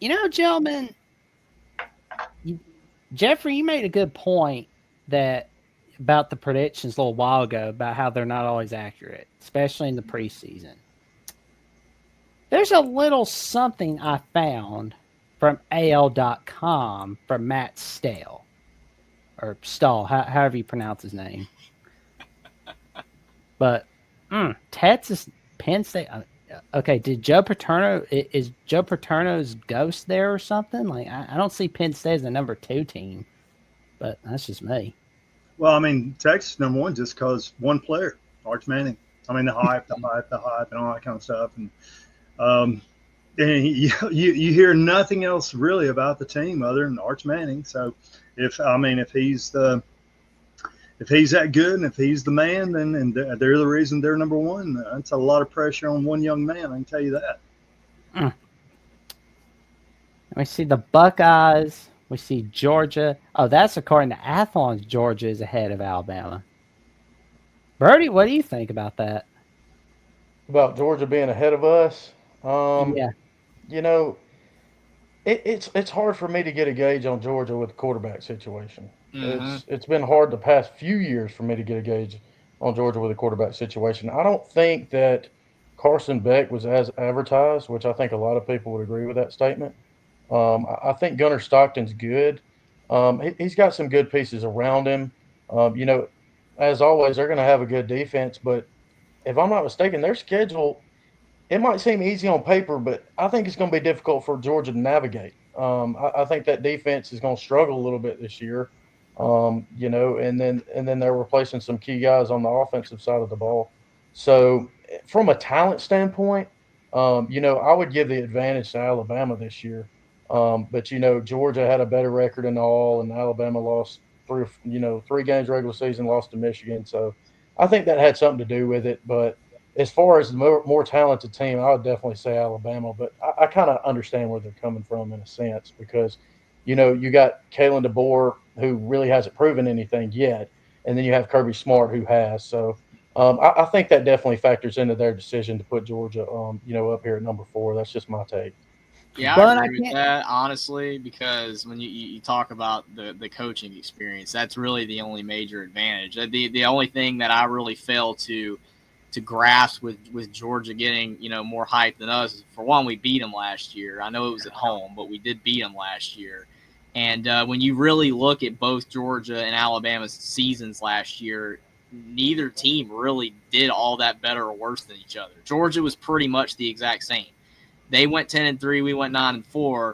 Gentlemen, you, Jeffrey, you made a good point that about the predictions a little while ago about how they're not always accurate, especially in the preseason. There's a little something I found from AL.com from Matt Stale or Stahl, however you pronounce his name. But Texas, Penn State. Okay, did Joe Paterno is Joe Paterno's ghost there or something? Like I don't see Penn State as a number 2 team, but that's just me. Well, I mean, Texas number one just because one player, Arch Manning. I mean, the hype, and all that kind of stuff. Um, and you hear nothing else really about the team other than Arch Manning. So, if he's that good and if he's the man, then and they're the reason they're number one. That's a lot of pressure on one young man. I can tell you that. Mm. We see the Buckeyes. We see Georgia. Oh, that's according to Athlon. Georgia is ahead of Alabama. Birdie, what do you think about that? About Georgia being ahead of us. Um, Yeah. you know, it's hard for me to get a gauge on Georgia with the quarterback situation. Mm-hmm. It's been hard the past few years for me to get a gauge on Georgia with the quarterback situation. I don't think that Carson Beck was as advertised, which I think a lot of people would agree with that statement. I think Gunnar Stockton's good. He's got some good pieces around him. You know, as always, they're going to have a good defense, but if I'm not mistaken, their schedule it might seem easy on paper, but I think it's going to be difficult for Georgia to navigate. I think that defense is going to struggle a little bit this year. And then they're replacing some key guys on the offensive side of the ball. So from a talent standpoint, I would give the advantage to Alabama this year. But Georgia had a better record in all, and Alabama lost three games regular season, lost to Michigan. So I think that had something to do with it. But as far as the more talented team, I would definitely say Alabama. But I kind of understand where they're coming from in a sense because, you got Kalen DeBoer who really hasn't proven anything yet, and then you have Kirby Smart who has. So I think that definitely factors into their decision to put Georgia, up here at number 4. That's just my take. Yeah, I But I agree with can't. that, honestly, because when you talk about the coaching experience, that's really the only major advantage. The only thing that I really fail to grasp with Georgia getting more hype than us is, for one, we beat them last year. I know it was at home, but we did beat them last year. And when you really look at both Georgia and Alabama's seasons last year, neither team really did all that better or worse than each other. Georgia was pretty much the exact same. They went 10-3, we went 9-4,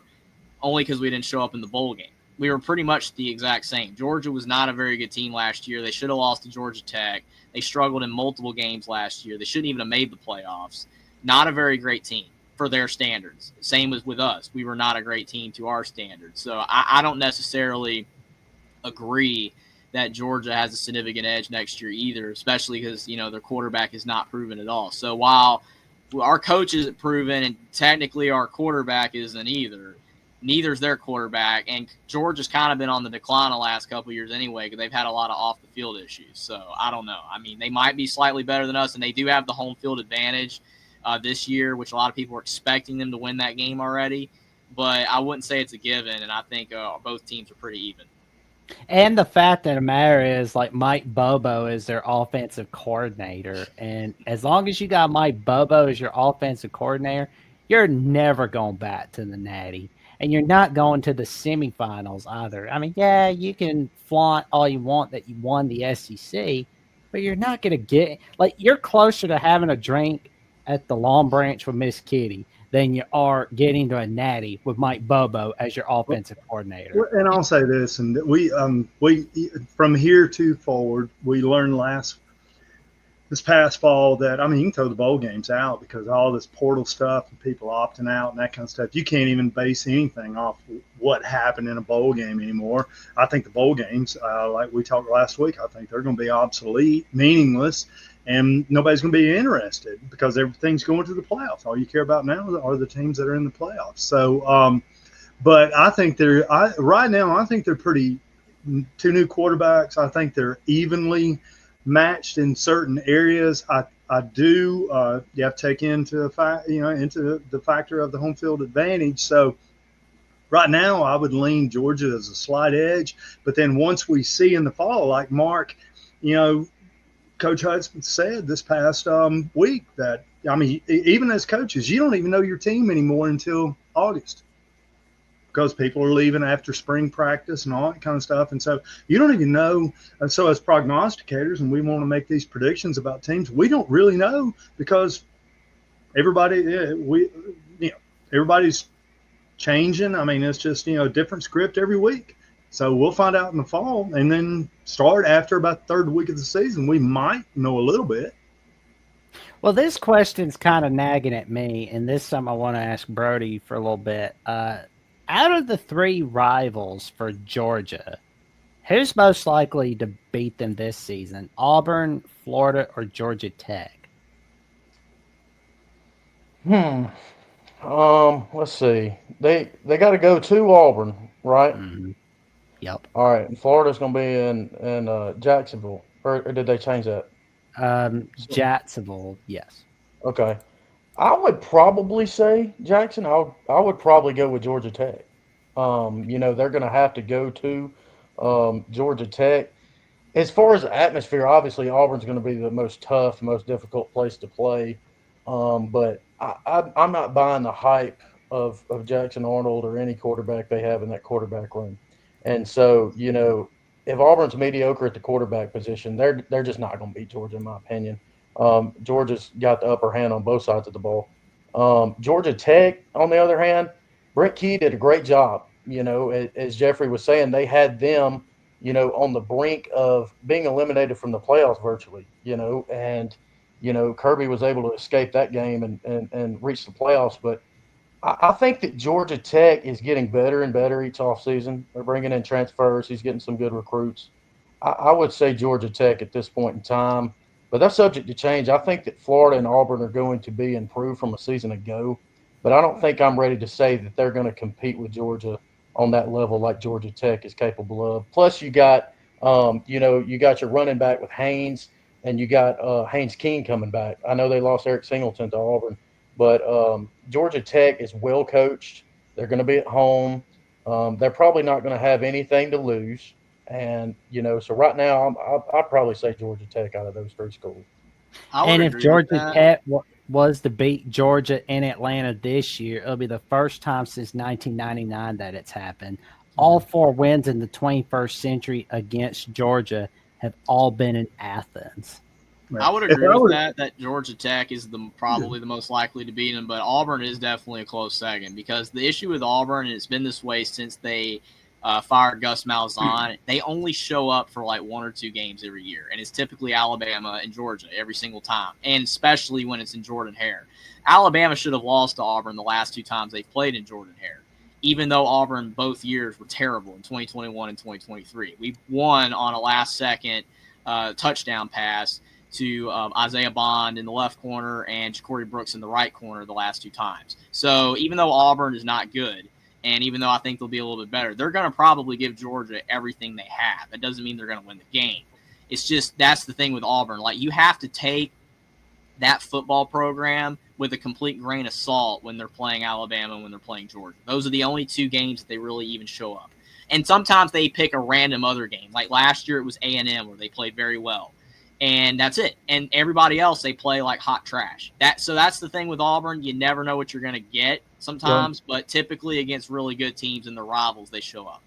only because we didn't show up in the bowl game. We were pretty much the exact same. Georgia was not a very good team last year. They should have lost to Georgia Tech. They struggled in multiple games last year. They shouldn't even have made the playoffs. Not a very great team for their standards. Same as with us. We were not a great team to our standards. So I don't necessarily agree that Georgia has a significant edge next year either, especially because, their quarterback is not proven at all. So while our coach isn't proven and technically our quarterback isn't either, neither's their quarterback. And Georgia's kind of been on the decline the last couple of years anyway because they've had a lot of off the field issues. So I don't know. I mean, they might be slightly better than us, and they do have the home field advantage this year, which a lot of people are expecting them to win that game already. But I wouldn't say it's a given, and I think both teams are pretty even. And the fact of the matter is, like, Mike Bobo is their offensive coordinator. And as long as you got Mike Bobo as your offensive coordinator, you're never going back to the Natty. And you're not going to the semifinals either. I mean, yeah, you can flaunt all you want that you won the SEC, but you're not going to get, like, you're closer to having a drink at the Long Branch with Miss Kitty than you are getting to a Natty with Mike Bobo as your offensive coordinator. And I'll say this, and we from here to forward, we learned this past fall that I mean you can throw the bowl games out because all this portal stuff and people opting out and that kind of stuff. You can't even base anything off what happened in a bowl game anymore. I think the bowl games, like we talked last week, I think they're going to be obsolete, meaningless, and nobody's going to be interested because everything's going to the playoffs. All you care about now are the teams that are in the playoffs. So, but I think right now. I think they're pretty two new quarterbacks. I think they're evenly matched in certain areas. I do. You have to take into the factor of the home field advantage. So right now I would lean Georgia as a slight edge. But then once we see in the fall, like Mark, Coach Hudson said this past week that, I mean, even as coaches, you don't even know your team anymore until August because people are leaving after spring practice and all that kind of stuff. And so you don't even know. And so as prognosticators, and we want to make these predictions about teams, we don't really know because everybody's changing. I mean, it's just, different script every week. So we'll find out in the fall and then start after about the third week of the season. We might know a little bit. Well, this question's kind of nagging at me, and this time I want to ask Brody for a little bit. Out of the three rivals for Georgia, who's most likely to beat them this season? Auburn, Florida, or Georgia Tech? Let's see. They got to go to Auburn, right? Mm-hmm. Yep. All right. And Florida's going to be in Jacksonville, or did they change that? Jacksonville, yes. Okay. I would probably say Jackson. I would probably go with Georgia Tech. They're going to have to go to Georgia Tech. As far as the atmosphere, obviously Auburn's going to be the most tough, most difficult place to play. But I'm not buying the hype of Jackson Arnold or any quarterback they have in that quarterback room. And so, if Auburn's mediocre at the quarterback position, they're just not going to beat Georgia, in my opinion. Georgia's got the upper hand on both sides of the ball. Georgia Tech, on the other hand, Brent Key did a great job. As Jeffrey was saying, they had them, on the brink of being eliminated from the playoffs virtually, and, Kirby was able to escape that game and reach the playoffs. But I think that Georgia Tech is getting better and better each offseason. They're bringing in transfers. He's getting some good recruits. I would say Georgia Tech at this point in time, but that's subject to change. I think that Florida and Auburn are going to be improved from a season ago, but I don't think I'm ready to say that they're going to compete with Georgia on that level like Georgia Tech is capable of. Plus, you got, you got your running back with Haynes, and you got Haynes King coming back. I know they lost Eric Singleton to Auburn. But Georgia Tech is well coached. They're going to be at home. They're probably not going to have anything to lose. And, so right now, I'd probably say Georgia Tech out of those three schools. And if Georgia Tech was to beat Georgia in Atlanta this year, it'll be the first time since 1999 that it's happened. All four wins in the 21st century against Georgia have all been in Athens. I would agree with that Georgia Tech is probably the most likely to beat them, but Auburn is definitely a close second because the issue with Auburn, and it's been this way since they fired Gus Malzahn, they only show up for like one or two games every year, and it's typically Alabama and Georgia every single time, and especially when it's in Jordan-Hare. Alabama should have lost to Auburn the last two times they've played in Jordan-Hare, even though Auburn both years were terrible in 2021 and 2023. We won on a last-second touchdown pass to Isaiah Bond in the left corner and Ja'Cory Brooks in the right corner the last two times. So even though Auburn is not good, and even though I think they'll be a little bit better, they're going to probably give Georgia everything they have. That doesn't mean they're going to win the game. It's just that's the thing with Auburn. Like, you have to take that football program with a complete grain of salt when they're playing Alabama and when they're playing Georgia. Those are the only two games that they really even show up. And sometimes they pick a random other game. Like last year it was A&M where they played very well. And that's it. And everybody else, they play like hot trash. So that's the thing with Auburn. You never know what you're going to get sometimes, but typically against really good teams and the rivals, they show up.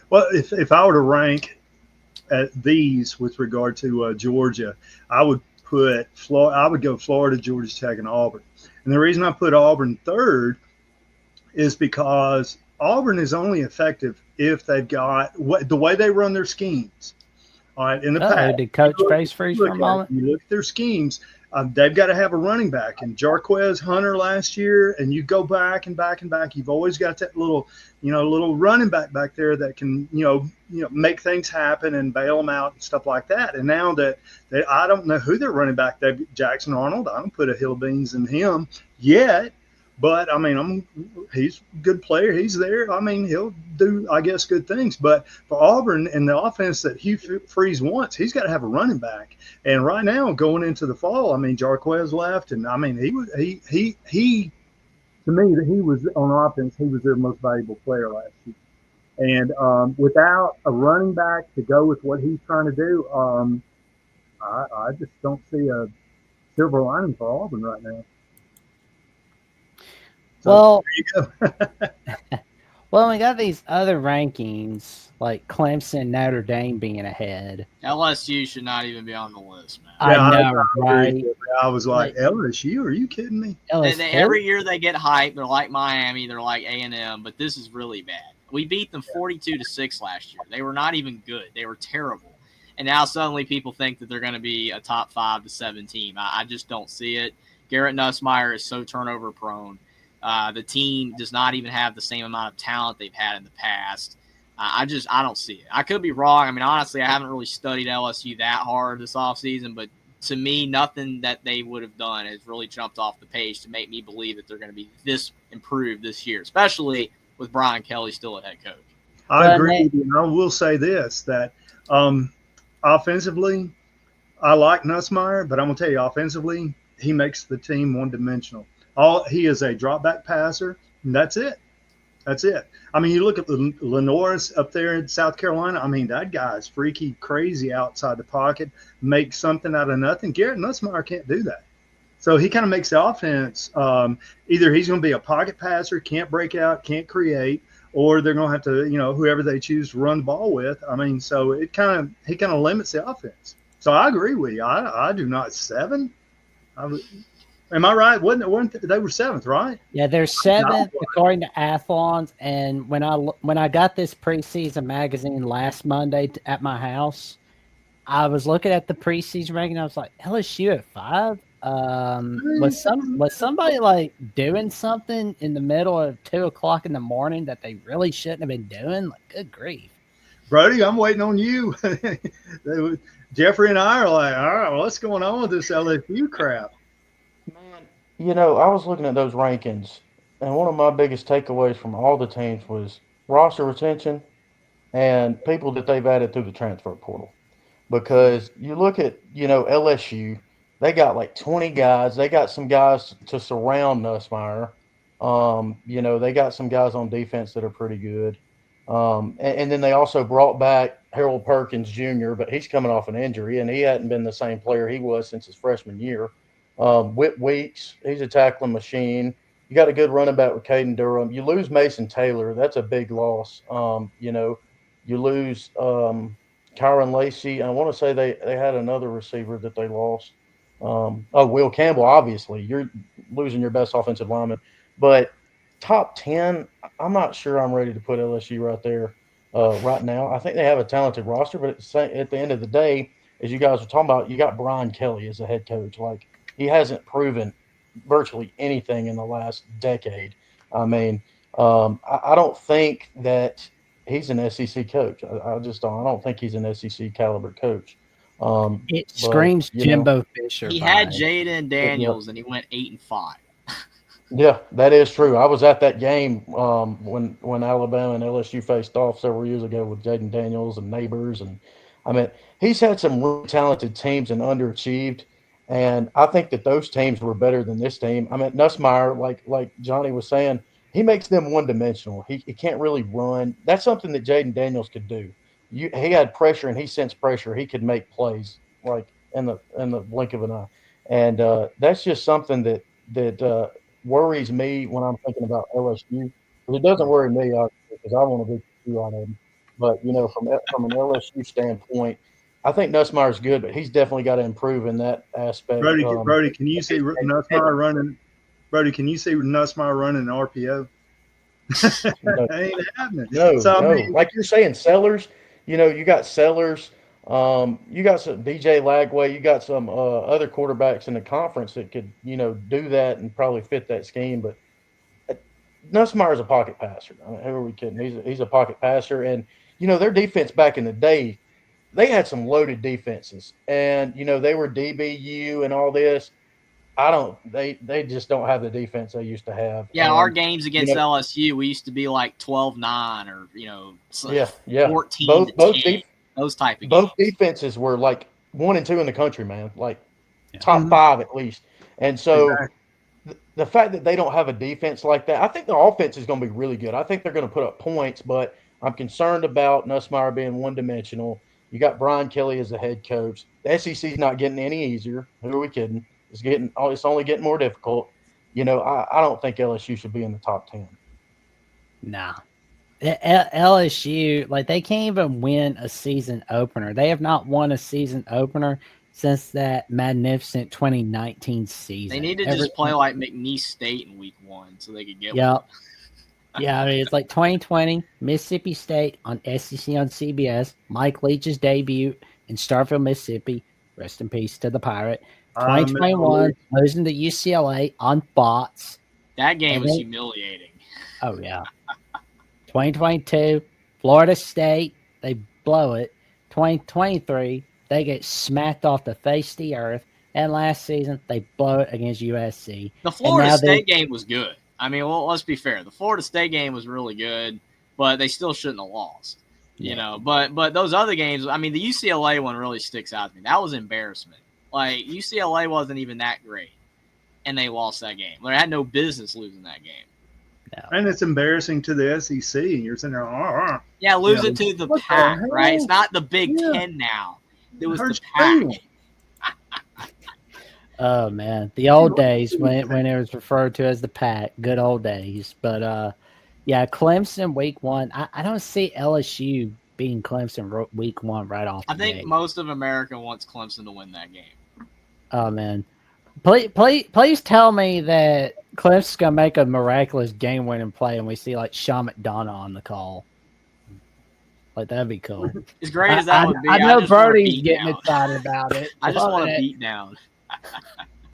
Well, if I were to rank at these with regard to Georgia, I would put Florida. I would go Florida, Georgia Tech, and Auburn. And the reason I put Auburn third is because Auburn is only effective if they've got the way they run their schemes. All right, in the past, did Coach face freeze for a moment? You look at their schemes. They've got to have a running back. And Jarquez Hunter last year, and you go back and back and back. You've always got that little running back there that can, make things happen and bail them out and stuff like that. And now that I don't know who their running back, Jackson Arnold. I don't put a hill beans in him yet. But, I mean, he's a good player. He's there. I mean, he'll do, I guess, good things. But for Auburn and the offense that Hugh Freeze wants, he's got to have a running back. And right now, going into the fall, I mean, Jarquez left, and I mean, he to me, that he was on offense. He was their most valuable player last year. And without a running back to go with what he's trying to do, I just don't see a silver lining for Auburn right now. So, Well, there you go. well, we got these other rankings like Clemson, Notre Dame being ahead. LSU should not even be on the list, man. I Yeah, know, agree. right? I was like, LSU? Are you kidding me? Every year they get hyped. They're like Miami. They're like A&M, but this is really bad. We beat them 42-6 last year. They were not even good. They were terrible. And now suddenly people think that they're going to be a top 5 to 7 team. I just don't see it. Garrett Nussmeier is so turnover prone. The team does not even have the same amount of talent they've had in the past. I don't see it. I could be wrong. I mean, honestly, I haven't really studied LSU that hard this offseason, but to me, nothing that they would have done has really jumped off the page to make me believe that they're going to be this improved this year, especially with Brian Kelly still at head coach. I agree with you. And I will say this, that offensively, I like Nussmeier, but I'm going to tell you, offensively, he makes the team one-dimensional. He is a drop-back passer, and that's it. That's it. I mean, you look at Lenoris up there in South Carolina. I mean, that guy is freaky crazy outside the pocket, makes something out of nothing. Garrett Nussmeier can't do that. So he kind of makes the offense either he's going to be a pocket passer, can't break out, can't create, or they're going to have to, whoever they choose to run the ball with. I mean, so he kind of limits the offense. So I agree with you. I do not 7. Am I right? Wasn't they were 7th, right? Yeah, they're 7th according to Athlon. And when I got this preseason magazine last Monday at my house, I was looking at the preseason ranking. I was like, LSU at 5. Was somebody like doing something in the middle of 2:00 in the morning that they really shouldn't have been doing? Like, good grief, Brody, I'm waiting on you. Jeffrey and I are like, all right, what's going on with this LSU crap? Man, I was looking at those rankings, and one of my biggest takeaways from all the teams was roster retention and people that they've added through the transfer portal. Because you look at, LSU, they got like 20 guys. They got some guys to surround Nussmeier. They got some guys on defense that are pretty good. And then they also brought back Harold Perkins Jr., but he's coming off an injury, and he hadn't been the same player he was since his freshman year. Whit Weeks, he's a tackling machine. You got a good running back with Caden Durham. You lose Mason Taylor. That's a big loss. You lose Kyron Lacey. I want to say they had another receiver that they lost. Will Campbell, obviously. You're losing your best offensive lineman. But top 10, I'm not sure I'm ready to put LSU right there right now. I think they have a talented roster, but at the end of the day, as you guys were talking about, you got Brian Kelly as a head coach. Like, he hasn't proven virtually anything in the last decade. I mean, I don't think that he's an SEC coach. I just don't. I don't think he's an SEC caliber coach. It screams Jimbo Fisher. He had Jaden Daniels, and he went 8-5. Yeah, that is true. I was at that game when Alabama and LSU faced off several years ago with Jaden Daniels and Neighbors, and I mean, he's had some really talented teams and underachieved. And I think that those teams were better than this team. I mean, Nussmeier, like Johnny was saying, he makes them one-dimensional. He can't really run. That's something that Jaden Daniels could do. He had pressure and he sensed pressure. He could make plays like in the blink of an eye, and that's just something that worries me when I'm thinking about LSU. But it doesn't worry me because I want to be on him. But from an LSU standpoint, I think Nussmeier's good, but he's definitely got to improve in that aspect. Brody, can you see Nussmeier running? Brody, can you see Nussmeier running an RPO? Ain't happening. No, so, no. I mean, Like you're saying, Sellers. You got Sellers. You got some DJ Lagway. You got some other quarterbacks in the conference that could do that and probably fit that scheme. But Nussmeier's a pocket passer. I mean, who are we kidding? He's a pocket passer, and their defense back in the day, they had some loaded defenses, and they were DBU and all this. They just don't have the defense they used to have. Yeah, and, our games against LSU, we used to be like 12-9 or 14-10. Those type of both games. defenses were like 1 and 2 in the country, man. Like top 5 at least. And so the fact that they don't have a defense like that, I think the offense is going to be really good. I think they're going to put up points, but I'm concerned about Nussmeier being one-dimensional. You got Brian Kelly as the head coach. The SEC's not getting any easier. Who are we kidding? It's only getting more difficult. I don't think LSU should be in the top 10. Nah. LSU, like, they can't even win a season opener. They have not won a season opener since that magnificent 2019 season. They need to just play like McNeese State in week 1 so they could get Yep. one. Yeah, I mean, it's like 2020, Mississippi State on SEC on CBS, Mike Leach's debut in Starkville, Mississippi. Rest in peace to the Pirate. 2021, losing to UCLA on Fox. That game was humiliating. Oh, yeah. 2022, Florida State, they blow it. 2023, they get smacked off the face of the earth. And last season, they blow it against USC. The Florida State game was good. I mean, well, let's be fair. The Florida State game was really good, but they still shouldn't have lost. You know, but those other games, I mean, the UCLA one really sticks out to me. That was embarrassment. Like, UCLA wasn't even that great, and they lost that game. They had no business losing that game. No. And it's embarrassing to the SEC, and you're sitting there, yeah, losing to the Pac, right? It's not the Big Ten now. It was the Pac. Oh, man. The old days when it was referred to as the Pac. Good old days. But, yeah, Clemson week 1. I don't see LSU beating Clemson week 1 right off the think gate. most of America wants Clemson to win that game. Oh, man. Please tell me that Clemson's going to make a miraculous game-winning play and we see, like, Sean McDonough on the call. Like, that'd be cool. As great as that would be, I know Birdie's getting excited about it. I just want a beat down.